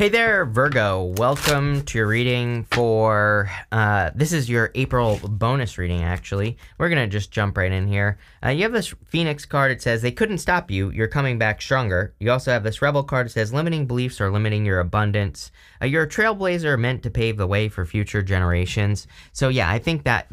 Hey there, Virgo. Welcome to your reading for, this is your April bonus reading, actually. We're going to just jump right in here. You have this Phoenix card. It says, they couldn't stop you. You're coming back stronger. You also have this Rebel card. It says, limiting beliefs are limiting your abundance. You're a trailblazer meant to pave the way for future generations. So yeah, I think that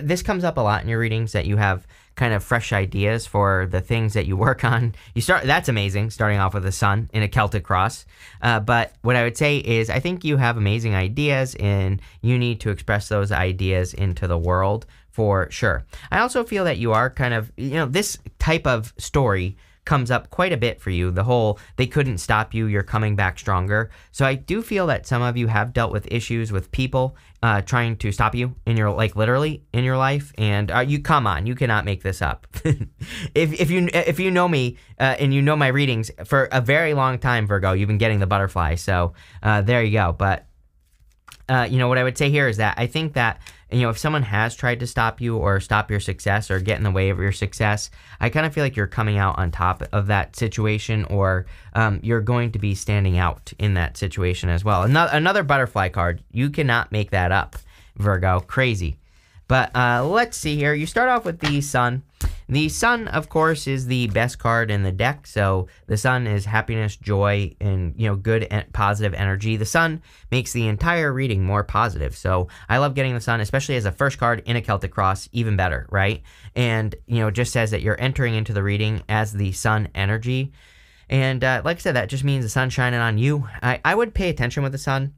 this comes up a lot in your readings, that you have kind of fresh ideas for the things that you work on. That's amazing, starting off with the sun in a Celtic cross. But what I would say is, I think you have amazing ideas and you need to express those ideas into the world for sure. I also feel that you are kind of, this type of story comes up quite a bit for you. The whole, they couldn't stop you, you're coming back stronger. So I do feel that some of you have dealt with issues with people trying to stop you in your, literally in your life. And you cannot make this up. if you know me and you know my readings for a very long time, Virgo, you've been getting the butterfly. So there you go. But what I would say here is that I think that, if someone has tried to stop you or stop your success or get in the way of your success, I kind of feel like you're coming out on top of that situation, or you're going to be standing out in that situation as well. Another butterfly card. You cannot make that up, Virgo. Crazy. But let's see here. You start off with the Sun. The Sun, of course, is the best card in the deck. So the Sun is happiness, joy, and, good and positive energy. The Sun makes the entire reading more positive. So I love getting the Sun, especially as a first card in a Celtic cross, even better, right? And, it just says that you're entering into the reading as the Sun energy. And like I said, that just means the Sun shining on you. I would pay attention with the Sun.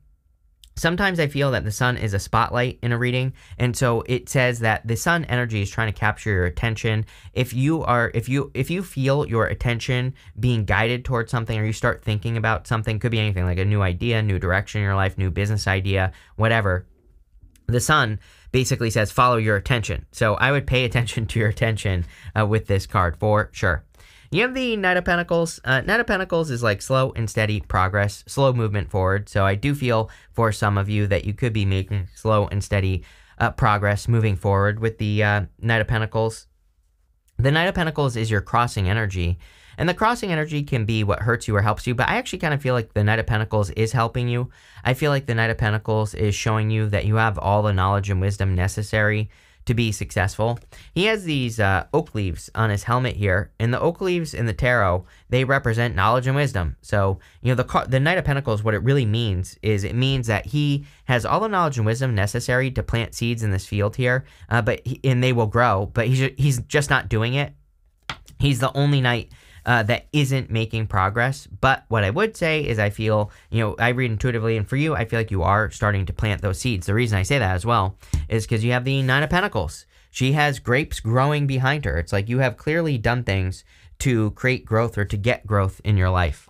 Sometimes I feel that the Sun is a spotlight in a reading, and so it says that the Sun energy is trying to capture your attention. If you feel your attention being guided towards something, or you start thinking about something, could be anything, like a new idea, new direction in your life, new business idea, whatever. The Sun basically says follow your attention. So I would pay attention to your attention with this card for sure. You have the Knight of Pentacles. Knight of Pentacles is like slow and steady progress, slow movement forward. So I do feel for some of you that you could be making slow and steady progress moving forward with the Knight of Pentacles. The Knight of Pentacles is your crossing energy. And the crossing energy can be what hurts you or helps you, but I actually kind of feel like the Knight of Pentacles is helping you. I feel like the Knight of Pentacles is showing you that you have all the knowledge and wisdom necessary to be successful. He has these oak leaves on his helmet here, and the oak leaves in the tarot, they represent knowledge and wisdom. So, the Knight of Pentacles, what it really means is it means that he has all the knowledge and wisdom necessary to plant seeds in this field here, and they will grow, but he's just not doing it. He's the only knight that isn't making progress. But what I would say is I feel, I read intuitively, and for you, I feel like you are starting to plant those seeds. The reason I say that as well is because you have the Nine of Pentacles. She has grapes growing behind her. It's like you have clearly done things to create growth or to get growth in your life.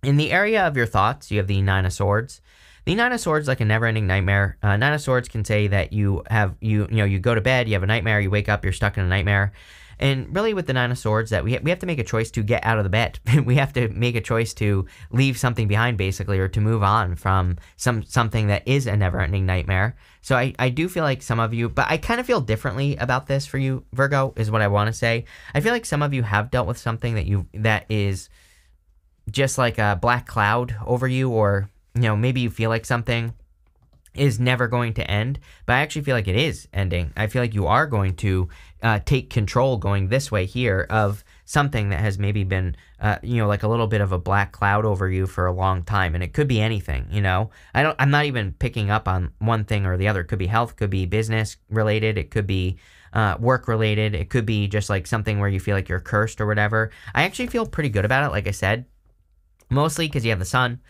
In the area of your thoughts, you have the Nine of Swords. The Nine of Swords is like a never-ending nightmare. Nine of Swords can say that you go to bed, you have a nightmare, you wake up, you're stuck in a nightmare. And really with the Nine of Swords, that we have to make a choice to get out of the bed. We have to make a choice to leave something behind, basically, or to move on from something that is a never-ending nightmare. So I do feel like some of you, but I kind of feel differently about this for you, Virgo, is what I want to say. I feel like some of you have dealt with something that is just like a black cloud over you, or maybe you feel like something is never going to end, but I actually feel like it is ending. I feel like you are going to take control going this way here of something that has maybe been, like a little bit of a black cloud over you for a long time. And it could be anything, I'm not even picking up on one thing or the other. It could be health, could be business related. It could be work related. It could be just like something where you feel like you're cursed or whatever. I actually feel pretty good about it, like I said, mostly because you have the Sun.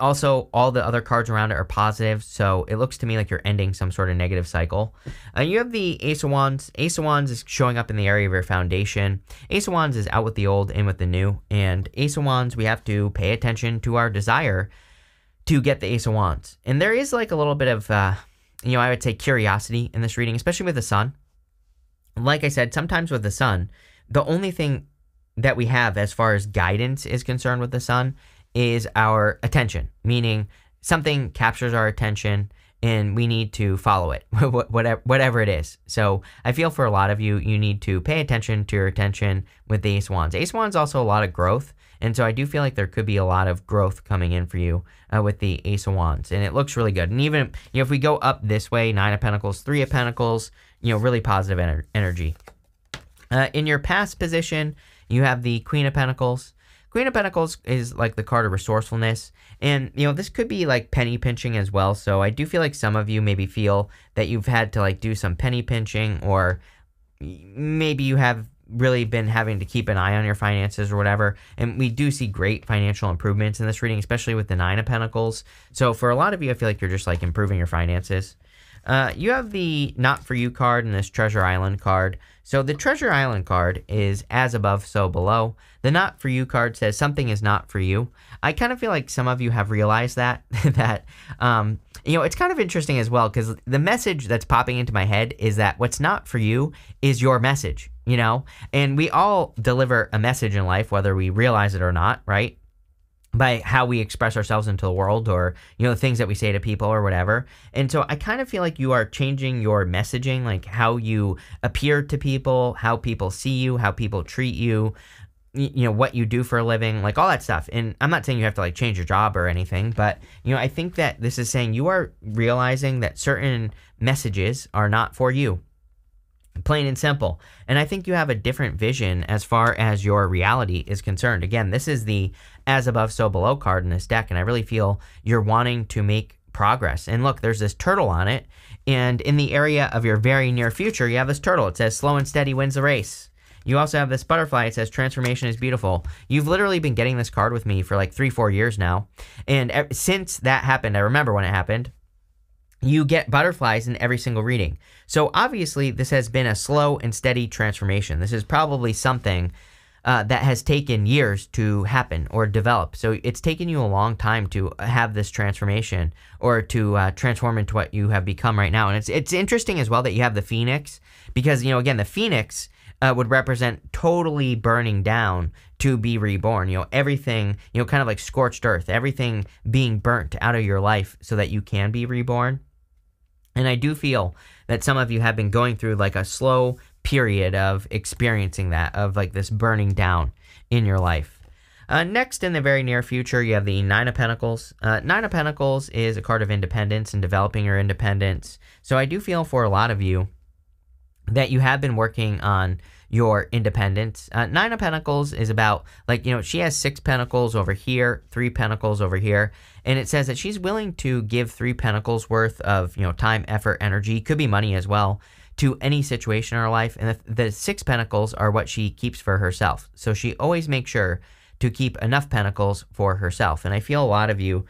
Also, all the other cards around it are positive, so it looks to me like you're ending some sort of negative cycle. You have the Ace of Wands. Ace of Wands is showing up in the area of your foundation. Ace of Wands is out with the old, in with the new. And Ace of Wands, we have to pay attention to our desire to get the Ace of Wands. And there is like a little bit of, I would say curiosity in this reading, especially with the Sun. Like I said, sometimes with the Sun, the only thing that we have as far as guidance is concerned with the Sun is our attention, meaning something captures our attention and we need to follow it, whatever it is. So I feel for a lot of you, you need to pay attention to your attention with the Ace of Wands. Ace of Wands is also a lot of growth And so I do feel like there could be a lot of growth coming in for you with the Ace of Wands. And it looks really good. And even, if we go up this way, Nine of Pentacles, Three of Pentacles, really positive energy. In your past position, you have the Queen of Pentacles. Queen of Pentacles is like the card of resourcefulness. And, this could be like penny pinching as well. So I do feel like some of you maybe feel that you've had to like do some penny pinching, or maybe you have really been having to keep an eye on your finances or whatever. And we do see great financial improvements in this reading, especially with the Nine of Pentacles. So for a lot of you, I feel like you're just like improving your finances. You have the Not For You card and this Treasure Island card. So the Treasure Island card is as above, so below. The Not For You card says something is not for you. I kind of feel like some of you have realized that, it's kind of interesting as well, because the message that's popping into my head is that what's not for you is your message, and we all deliver a message in life, whether we realize it or not, right? By how we express ourselves into the world, or the things that we say to people or whatever. And so I kind of feel like you are changing your messaging, like how you appear to people, how people see you, how people treat you, what you do for a living, like all that stuff. And I'm not saying you have to like change your job or anything, but I think that this is saying you are realizing that certain messages are not for you. Plain and simple. And I think you have a different vision as far as your reality is concerned. Again, this is the As Above, So Below card in this deck, and I really feel you're wanting to make progress. And look, there's this turtle on it, and in the area of your very near future, you have this turtle. It says slow and steady wins the race. You also have this butterfly. It says transformation is beautiful. You've literally been getting this card with me for like 3-4 years now. And since that happened, I remember when it happened, you get butterflies in every single reading. So obviously this has been a slow and steady transformation. This is probably something that has taken years to happen or develop. So it's taken you a long time to have this transformation, or to transform into what you have become right now. And it's interesting as well that you have the Phoenix, because, again, the Phoenix would represent totally burning down to be reborn. Everything, kind of like scorched earth, everything being burnt out of your life so that you can be reborn. And I do feel that some of you have been going through like a slow period of experiencing that, of like this burning down in your life. Next, in the very near future, you have the Nine of Pentacles. Nine of Pentacles is a card of independence and developing your independence. So I do feel for a lot of you that you have been working on your independence. Nine of Pentacles is about, like, she has 6 pentacles over here, 3 pentacles over here, and it says that she's willing to give 3 pentacles worth of, time, effort, energy, could be money as well, to any situation in her life. And the 6 pentacles are what she keeps for herself. So she always makes sure to keep enough pentacles for herself. And I feel a lot of you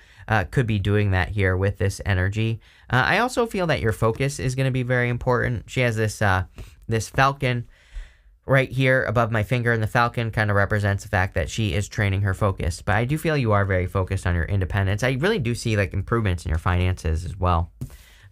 could be doing that here with this energy. I also feel that your focus is going to be very important. She has this this falcon right here above my finger, and the falcon kind of represents the fact that she is training her focus. But I do feel you are very focused on your independence. I really do see like improvements in your finances as well.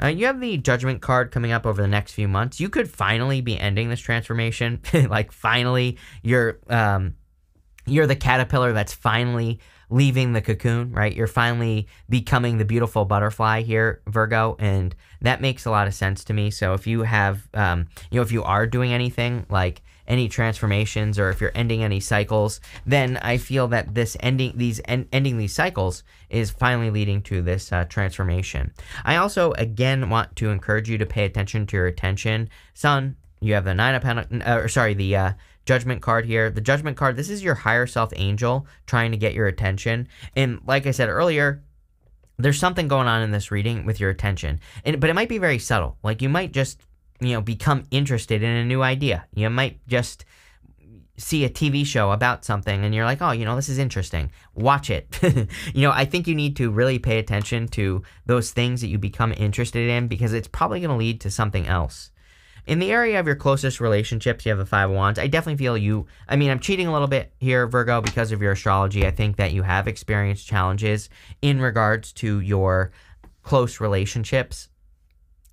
You have the Judgment card coming up over the next few months. You could finally be ending this transformation. Like finally, you're the caterpillar that's finally leaving the cocoon, right? You're finally becoming the beautiful butterfly here, Virgo, and that makes a lot of sense to me. So if you have, if you are doing anything like any transformations, or if you're ending any cycles, then I feel that this ending these cycles is finally leading to this transformation. I also, again, want to encourage you to pay attention to your attention. Sun, you have the the Judgment card here. The Judgment card, this is your higher self angel trying to get your attention. And like I said earlier, there's something going on in this reading with your attention. But it might be very subtle. Like you might just, become interested in a new idea. You might just see a TV show about something and you're like, oh, this is interesting. Watch it. I think you need to really pay attention to those things that you become interested in, because it's probably going to lead to something else. In the area of your closest relationships, you have the Five of Wands. I definitely feel I'm cheating a little bit here, Virgo, because of your astrology. I think that you have experienced challenges in regards to your close relationships.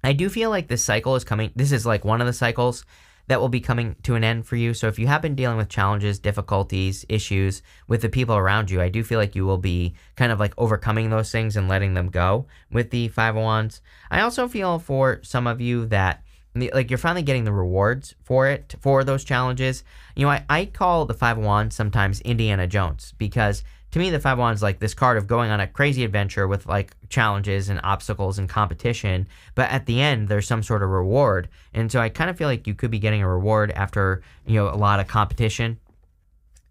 I do feel like this cycle is coming. This is like one of the cycles that will be coming to an end for you. So if you have been dealing with challenges, difficulties, issues with the people around you, I do feel like you will be kind of like overcoming those things and letting them go with the Five of Wands. I also feel for some of you that like you're finally getting the rewards for it, for those challenges. You know, I call the Five of Wands sometimes Indiana Jones, because to me the Five of Wands is like this card of going on a crazy adventure with like challenges and obstacles and competition, but at the end there's some sort of reward. And so I kind of feel like you could be getting a reward after, you know, a lot of competition.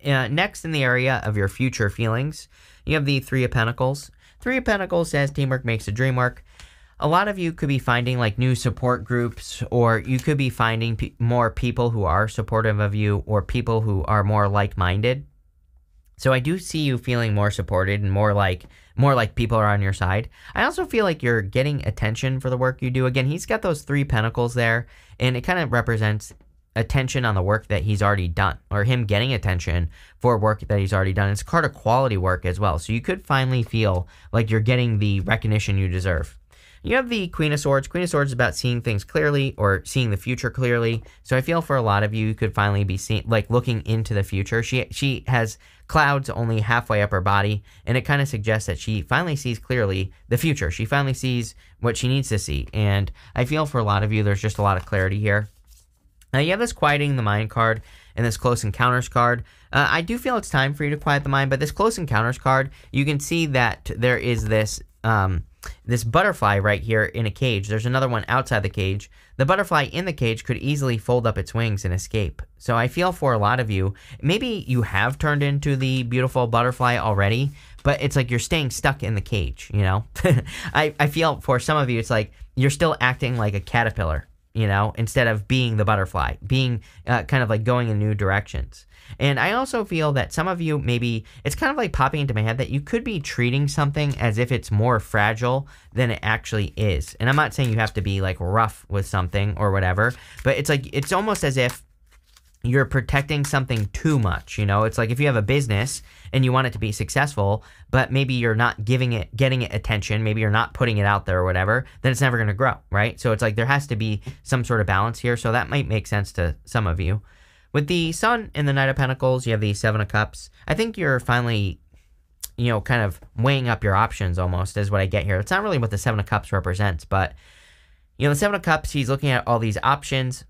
Next, in the area of your future feelings, you have the Three of Pentacles. Three of Pentacles says teamwork makes the dream work. A lot of you could be finding like new support groups, or you could be finding more people who are supportive of you, or people who are more like-minded. So I do see you feeling more supported and more like people are on your side. I also feel like you're getting attention for the work you do. Again, he's got those Three Pentacles there, and it kind of represents attention on the work that he's already done, or him getting attention for work that he's already done. It's a card of quality work as well. So you could finally feel like you're getting the recognition you deserve. You have the Queen of Swords. Queen of Swords is about seeing things clearly, or seeing the future clearly. So I feel for a lot of you, you could finally be looking into the future. She has clouds only halfway up her body, and it kind of suggests that she finally sees clearly the future. She finally sees what she needs to see. And I feel for a lot of you, there's just a lot of clarity here. Now you have this Quieting the Mind card and this Close Encounters card. I do feel it's time for you to quiet the mind, but this Close Encounters card, you can see that there is this this butterfly right here in a cage. There's another one outside the cage. The butterfly in the cage could easily fold up its wings and escape. So I feel for a lot of you, maybe you have turned into the beautiful butterfly already, but it's like you're staying stuck in the cage, you know? I feel for some of you, it's like you're still acting like a caterpillar, you know, instead of being the butterfly, being kind of like going in new directions. And I also feel that some of you, maybe it's kind of like popping into my head that you could be treating something as if it's more fragile than it actually is. And I'm not saying you have to be like rough with something or whatever, but it's like, it's almost as if you're protecting something too much, you know? It's like if you have a business and you want it to be successful, but maybe you're not getting it attention, maybe you're not putting it out there or whatever, then it's never going to grow, right? So it's like there has to be some sort of balance here. So that might make sense to some of you. With the Sun and the Knight of Pentacles, you have the Seven of Cups. I think you're finally, you know, kind of weighing up your options almost is what I get here. It's not really what the Seven of Cups represents, but, you know, the Seven of Cups, he's looking at all these options.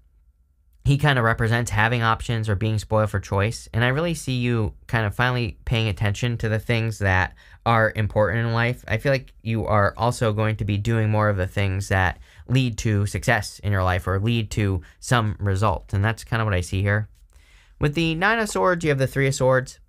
He kind of represents having options or being spoiled for choice. And I really see you kind of finally paying attention to the things that are important in life. I feel like you are also going to be doing more of the things that lead to success in your life or lead to some result. And that's kind of what I see here. With the Nine of Swords, you have the Three of Swords.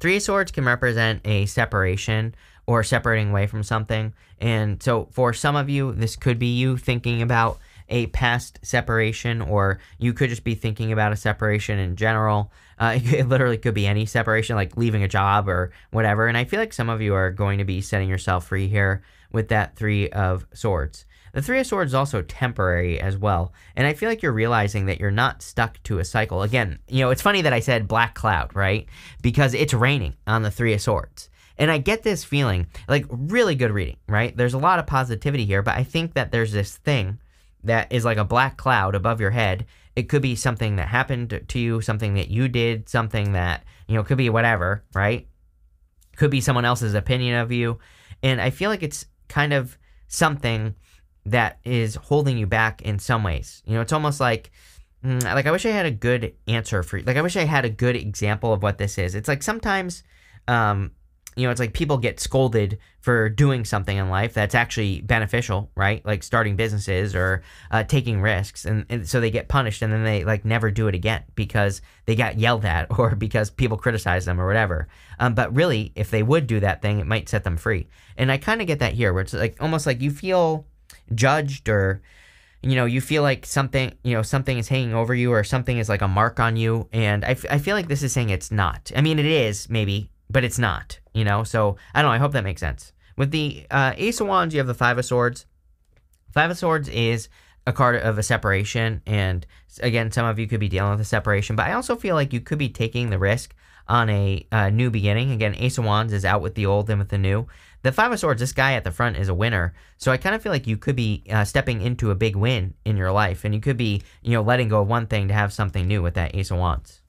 Three of Swords can represent a separation or separating away from something. And so for some of you, this could be you thinking about a past separation, or you could just be thinking about a separation in general. It literally could be any separation, like leaving a job or whatever. And I feel like some of you are going to be setting yourself free here with that Three of Swords. The Three of Swords is also temporary as well. And I feel like you're realizing that you're not stuck to a cycle. Again, you know, it's funny that I said black cloud, right? Because it's raining on the Three of Swords. And I get this feeling, like really good reading, right? There's a lot of positivity here, but I think that there's this thing that is like a black cloud above your head. It could be something that happened to you, something that you did, something that, you know, could be whatever, right? Could be someone else's opinion of you. And I feel like it's kind of something that is holding you back in some ways. You know, it's almost like I wish I had a good answer for you. Like, I wish I had a good example of what this is. It's like sometimes, you know, it's like people get scolded for doing something in life that's actually beneficial, right? Like starting businesses or taking risks. And so they get punished and then they like never do it again because they got yelled at or because people criticize them or whatever. But really, if they would do that thing, it might set them free. And I kind of get that here where it's like almost like you feel judged, or, you know, you feel like something, you know, something is hanging over you or something is like a mark on you. And I feel like this is saying it's not. I mean, it is maybe, but it's not, you know? So I don't know. I hope that makes sense. With the Ace of Wands, you have the Five of Swords. Five of Swords is a card of a separation. And again, some of you could be dealing with a separation, but I also feel like you could be taking the risk on a new beginning. Again, Ace of Wands is out with the old and with the new. The Five of Swords, this guy at the front is a winner. So I kind of feel like you could be stepping into a big win in your life. And you could be, you know, letting go of one thing to have something new with that Ace of Wands.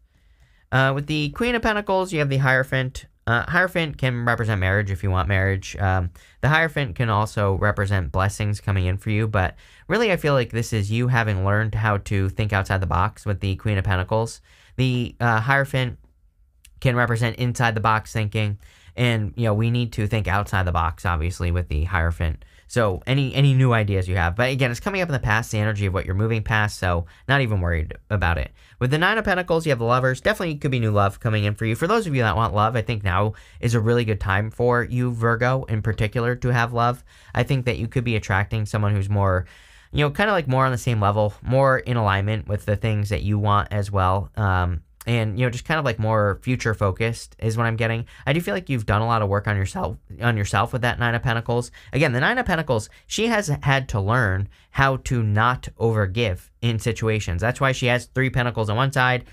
With the Queen of Pentacles, you have the Hierophant. Hierophant can represent marriage if you want marriage. The Hierophant can also represent blessings coming in for you, but really I feel like this is you having learned how to think outside the box with the Queen of Pentacles. The Hierophant can represent inside the box thinking, and we need to think outside the box, obviously, with the Hierophant. So any new ideas you have. But again, it's coming up in the past, the energy of what you're moving past, so not even worried about it. With the Nine of Pentacles, you have the Lovers. Definitely could be new love coming in for you. For those of you that want love, I think now is a really good time for you, Virgo, in particular, to have love. I think that you could be attracting someone who's more, kind of like more on the same level, more in alignment with the things that you want as well. And, just kind of like more future focused is what I'm getting. I do feel like you've done a lot of work on yourself with that Nine of Pentacles. Again, the Nine of Pentacles, she has had to learn how to not overgive in situations. That's why she has 3 Pentacles on one side,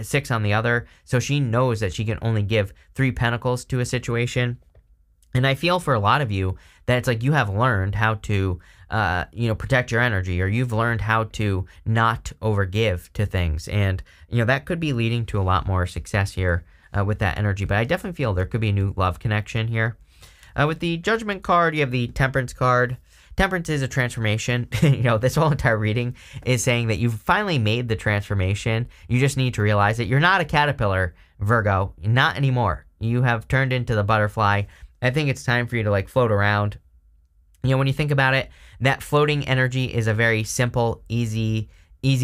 6 on the other. So she knows that she can only give 3 Pentacles to a situation. And I feel for a lot of you that it's like you have learned how to, protect your energy, or you've learned how to not overgive to things. And, that could be leading to a lot more success here with that energy. But I definitely feel there could be a new love connection here. With the Judgment card, you have the Temperance card. Temperance is a transformation. This whole entire reading is saying that you've finally made the transformation. You just need to realize that you're not a caterpillar, Virgo. Not anymore. You have turned into the butterfly. I think it's time for you to float around. When you think about it, that floating energy is a very simple, easy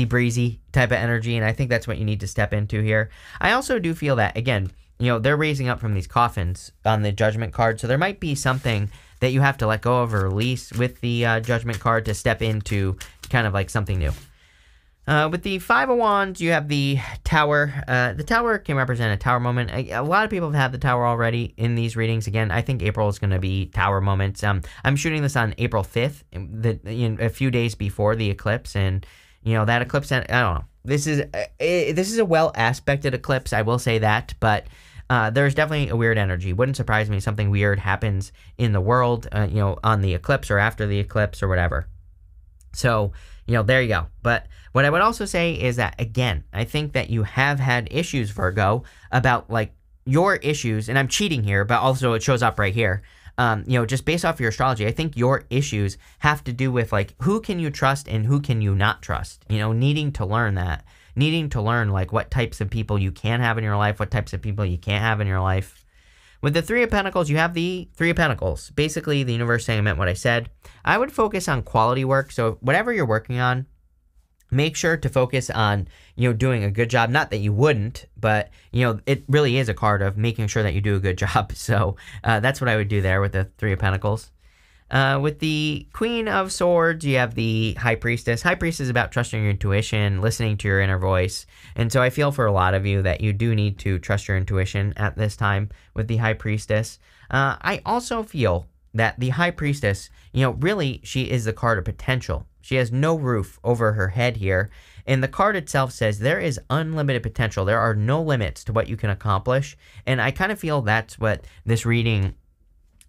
breezy type of energy, and I think that's what you need to step into here. I also do feel that, again, they're raising up from these coffins on the Judgment card, so there might be something that you have to let go of or release with the Judgment card to step into kind of like something new. With the Five of Wands, you have the Tower. The Tower can represent a Tower moment. A lot of people have had the Tower already in these readings. Again, I think April is going to be Tower moments. I'm shooting this on April 5th, a few days before the eclipse, and that eclipse, I don't know. This is a well aspected eclipse, I will say that, but there's definitely a weird energy. Wouldn't surprise me if something weird happens in the world, on the eclipse or after the eclipse or whatever. So, there you go. But what I would also say is that, again, I think that you have had issues, Virgo, about your issues, and I'm cheating here, but also it shows up right here. Just based off your astrology, I think your issues have to do with who can you trust and who can you not trust, needing to learn that, needing to learn what types of people you can have in your life, what types of people you can't have in your life. With the Three of Pentacles, you have the Three of Pentacles. Basically, the universe saying I meant what I said. I would focus on quality work. So whatever you're working on, make sure to focus on, doing a good job. Not that you wouldn't, but, it really is a card of making sure that you do a good job. So that's what I would do there with the Three of Pentacles. With the Queen of Swords, you have the High Priestess. High Priestess is about trusting your intuition, listening to your inner voice. And so I feel for a lot of you that you do need to trust your intuition at this time with the High Priestess. I also feel that the High Priestess, really she is the card of potential. She has no roof over her head here. And the card itself says there is unlimited potential. There are no limits to what you can accomplish. And I kind of feel that's what this reading,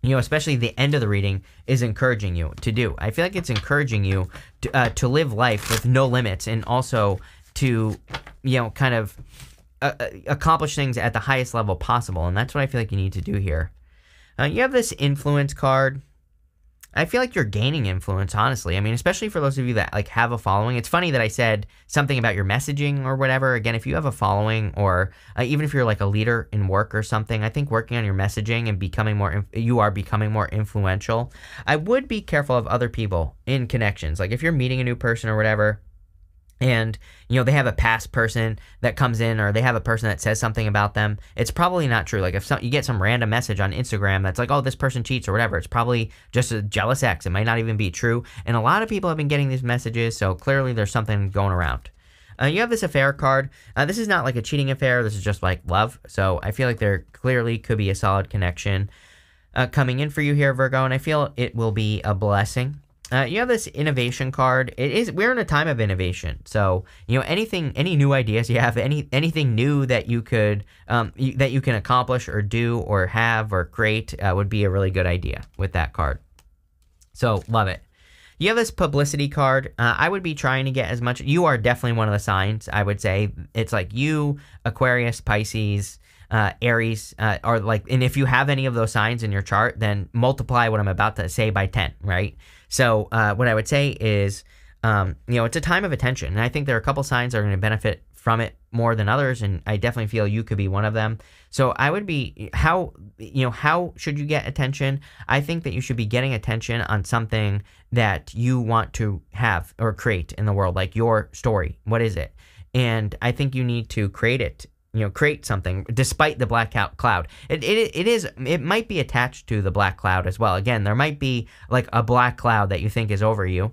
especially the end of the reading, is encouraging you to do. I feel like it's encouraging you to live life with no limits, and also to, kind of accomplish things at the highest level possible. And that's what I feel like you need to do here. You have this Influence card. I feel like you're gaining influence, honestly. I mean, especially for those of you that have a following. It's funny that I said something about your messaging or whatever. Again, if you have a following, or even if you're a leader in work or something, I think working on your messaging and you are becoming more influential. I would be careful of other people in connections. If you're meeting a new person or whatever, and they have a past person that comes in, or they have a person that says something about them, it's probably not true. If you get some random message on Instagram that's oh, this person cheats or whatever, it's probably just a jealous ex. It might not even be true. And a lot of people have been getting these messages, so clearly there's something going around. You have this Affair card. This is not a cheating affair. This is just love. So I feel like there clearly could be a solid connection coming in for you here, Virgo, and I feel it will be a blessing. You have this Innovation card. We're in a time of innovation. So, any new ideas you have, anything new that you could, that you can accomplish or do or have or create would be a really good idea with that card. So, love it. You have this Publicity card. I would be trying to get as much. You are definitely one of the signs, I would say. It's you, Aquarius, Pisces, Aries are like, and if you have any of those signs in your chart, then multiply what I'm about to say by 10, right? So what I would say is, it's a time of attention. And I think there are a couple signs that are going to benefit from it more than others. And I definitely feel you could be one of them. So I would be, how should you get attention? I think that you should be getting attention on something that you want to have or create in the world, like your story. What is it? And I think you need to create it. Create something despite the black cloud. It might be attached to the black cloud as well. Again, there might be like a black cloud that you think is over you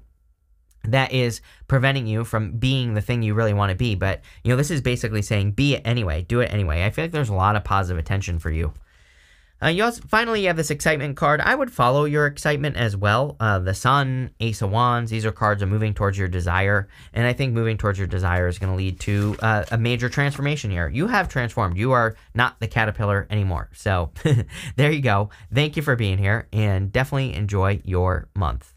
that is preventing you from being the thing you really want to be. But, this is basically saying be it anyway, do it anyway. I feel like there's a lot of positive attention for you. Finally, you have this excitement card. I would follow your excitement as well. The Sun, Ace of Wands, these are cards of moving towards your desire. And I think moving towards your desire is going to lead to a major transformation here. You have transformed. You are not the caterpillar anymore. So there you go. Thank you for being here and definitely enjoy your month.